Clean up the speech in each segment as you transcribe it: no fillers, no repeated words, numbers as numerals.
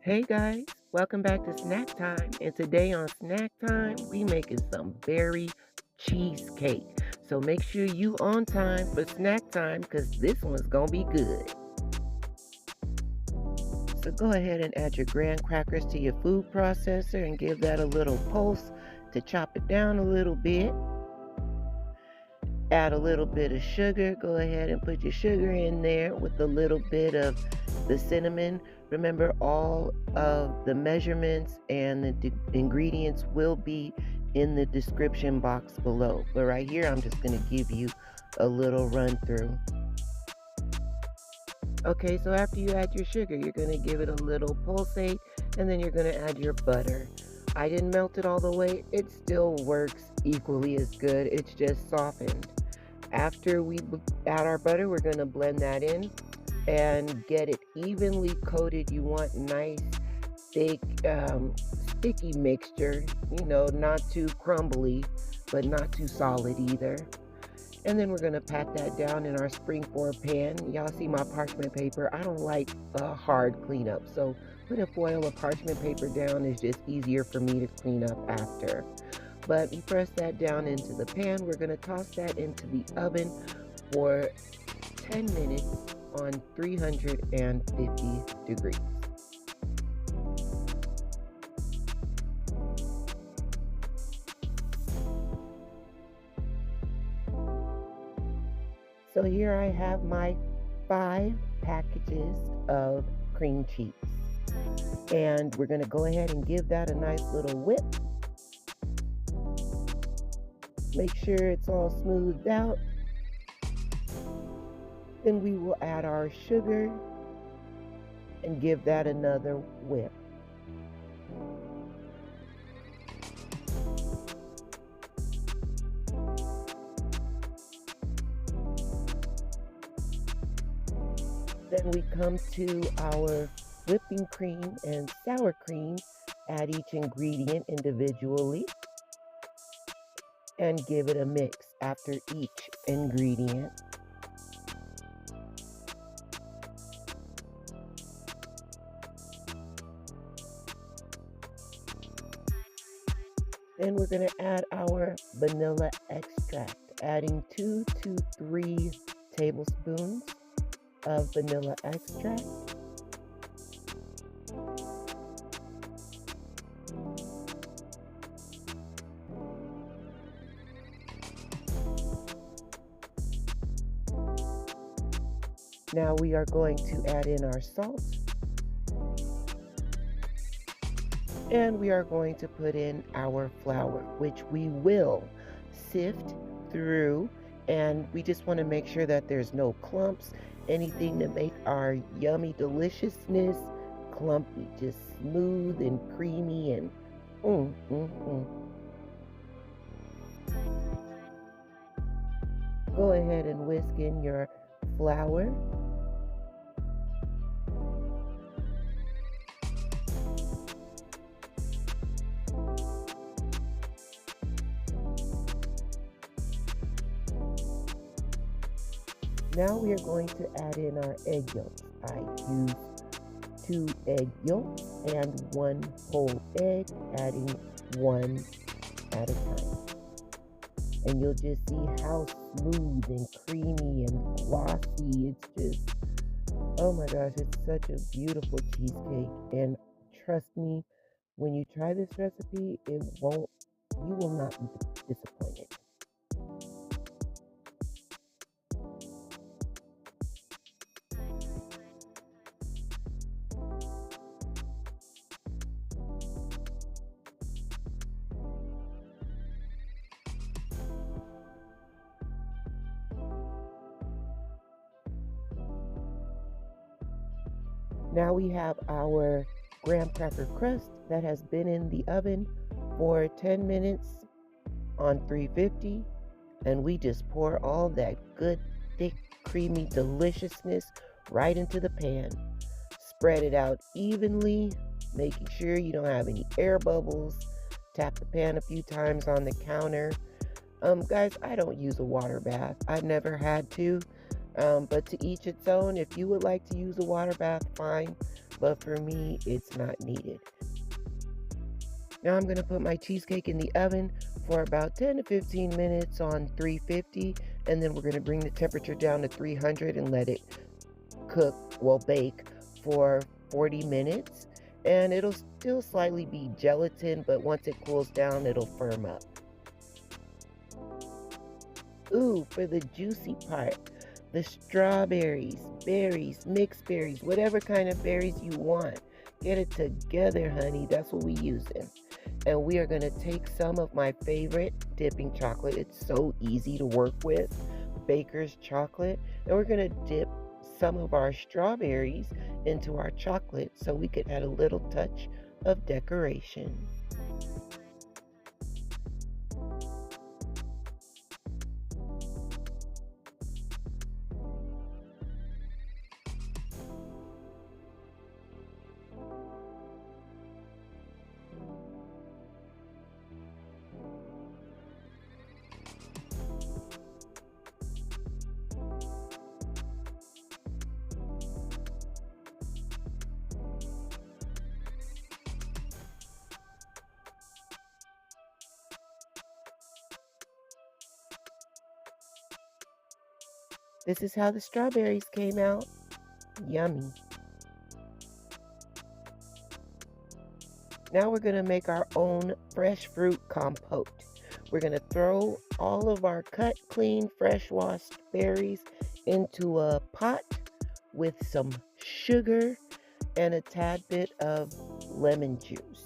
Hey guys, welcome back to Snack Time. And today on Snack Time, we making some berry cheesecake. So make sure you on time for snack time because this one's gonna be good. So go ahead and add your graham crackers to your food processor and give that a little pulse to chop it down a little bit. Add a little bit of sugar. Go ahead and put your sugar in there with a little bit of the cinnamon. Remember, all of the measurements and the ingredients will be in the description box below. But right here, I'm just going to give you a little run through. Okay, so after you add your sugar, you're going to give it a little pulsate, and then you're going to add your butter. I didn't melt it all the way. It still works equally as good. It's just softened. After we add our butter, we're going to blend that in and get it evenly coated. You want nice, thick, sticky mixture, not too crumbly, but not too solid either. And then we're going to pat that down in our springform pan. Y'all see my parchment paper. I don't like hard cleanup, so putting foil or parchment paper down is just easier for me to clean up after. But we press that down into the pan. We're going to toss that into the oven for 10 minutes on 350 degrees. So here I have my 5 packages of cream cheese. And we're going to go ahead and give that a nice little whip. Make sure it's all smoothed out. Then we will add our sugar and give that another whip. Then we come to our whipping cream and sour cream. Add each ingredient individually and give it a mix after each ingredient. Then we're going to add our vanilla extract, adding 2 to 3 tablespoons of vanilla extract. Now we are going to add in our salt. And we are going to put in our flour, which we will sift through. And we just want to make sure that there's no clumps, anything to make our yummy deliciousness clumpy, just smooth and creamy and Go ahead and whisk in your flour. Now we are going to add in our egg yolks. I use 2 egg yolks and 1 whole egg, adding 1 at a time. And you'll just see how smooth and creamy and glossy. It's just, oh my gosh, it's such a beautiful cheesecake. And trust me, when you try this recipe, you will not be disappointed. Now we have our graham cracker crust that has been in the oven for 10 minutes on 350, and we just pour all that good, thick, creamy deliciousness right into the pan. Spread it out evenly, making sure you don't have any air bubbles. Tap the pan a few times on the counter. Guys, I don't use a water bath. I've never had to. But to each its own. If you would like to use a water bath, fine. but for me, it's not needed. Now I'm going to put my cheesecake in the oven for about 10 to 15 minutes on 350, and then we're going to bring the temperature down to 300 and let it cook, well, bake for 40 minutes. And it'll still slightly be gelatin, but once it cools down, it'll firm up. Ooh, for the juicy part, the strawberries, berries, mixed berries, whatever kind of berries you want. Get it together, honey. That's what we using. And we are going to take some of my favorite dipping chocolate. It's so easy to work with, Baker's chocolate. And we're going to dip some of our strawberries into our chocolate so we could add a little touch of decoration. This is how the strawberries came out. Yummy. Now we're going to make our own fresh fruit compote. We're going to throw all of our cut, clean, fresh washed berries into a pot with some sugar and a tad bit of lemon juice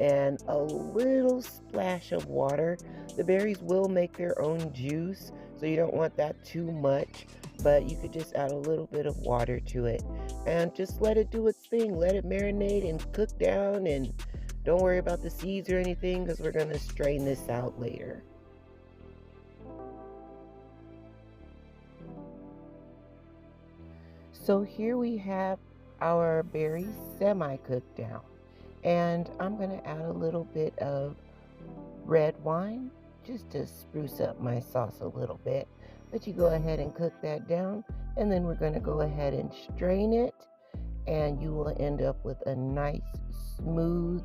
and a little splash of water. The berries will make their own juice, so you don't want that too much, but you could just add a little bit of water to it and just let it do its thing. Let it marinate and cook down, and don't worry about the seeds or anything because we're going to strain this out later. So here we have our berries semi-cooked down, and I'm going to add a little bit of red wine just to spruce up my sauce a little bit. But you go ahead and cook that down, and then we're going to go ahead and strain it, and you will end up with a nice, smooth,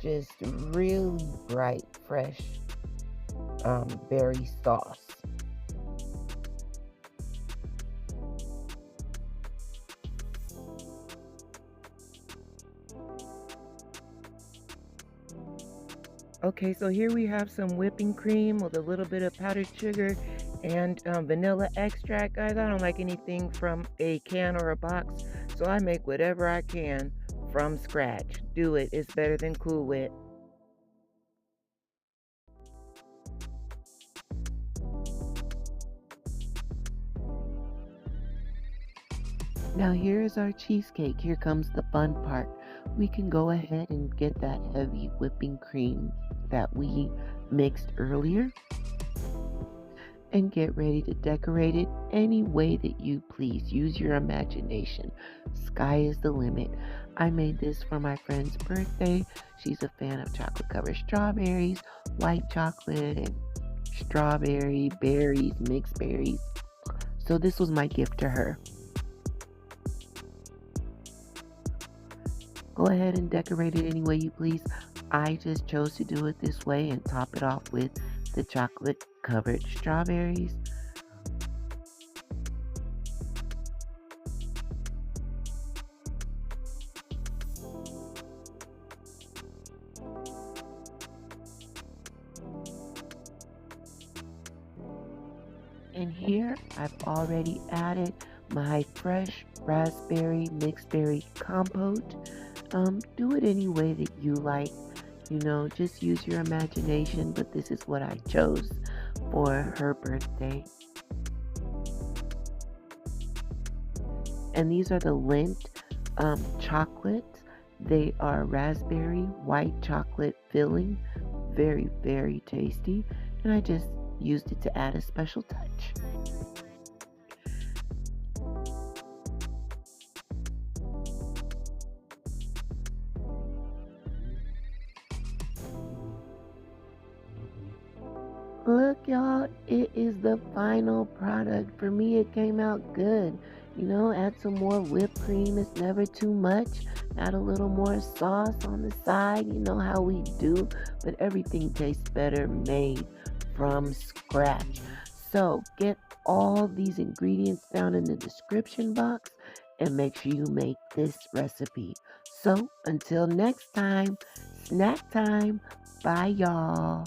just really bright, fresh berry sauce. Okay, so here we have some whipping cream with a little bit of powdered sugar and vanilla extract. Guys, I don't like anything from a can or a box, so I make whatever I can from scratch. Do it. It's better than Cool Whip. Now here's our cheesecake. Here comes the fun part. We can go ahead and get that heavy whipping cream that we mixed earlier and get ready to decorate it any way that you please. Use your imagination. Sky is the limit. I made this for my friend's birthday. She's a fan of chocolate covered strawberries, white chocolate, and strawberry, berries, mixed berries. So this was my gift to her. Go ahead and decorate it any way you please. I just chose to do it this way and top it off with the chocolate covered strawberries. And here I've already added my fresh raspberry mixed berry compote. Do it any way that you like. You know, just use your imagination, but this is what I chose for her birthday. And these are the Lindt chocolates. They are raspberry white chocolate filling. Very, very tasty. And I just used it to add a special touch. Look, y'all, it is the final product. For me, it came out good. Add some more whipped cream. It's never too much. Add a little more sauce on the side. You know how we do, but everything tastes better made from scratch. So get all these ingredients down in the description box and make sure you make this recipe. So until next time, snack time. Bye, y'all.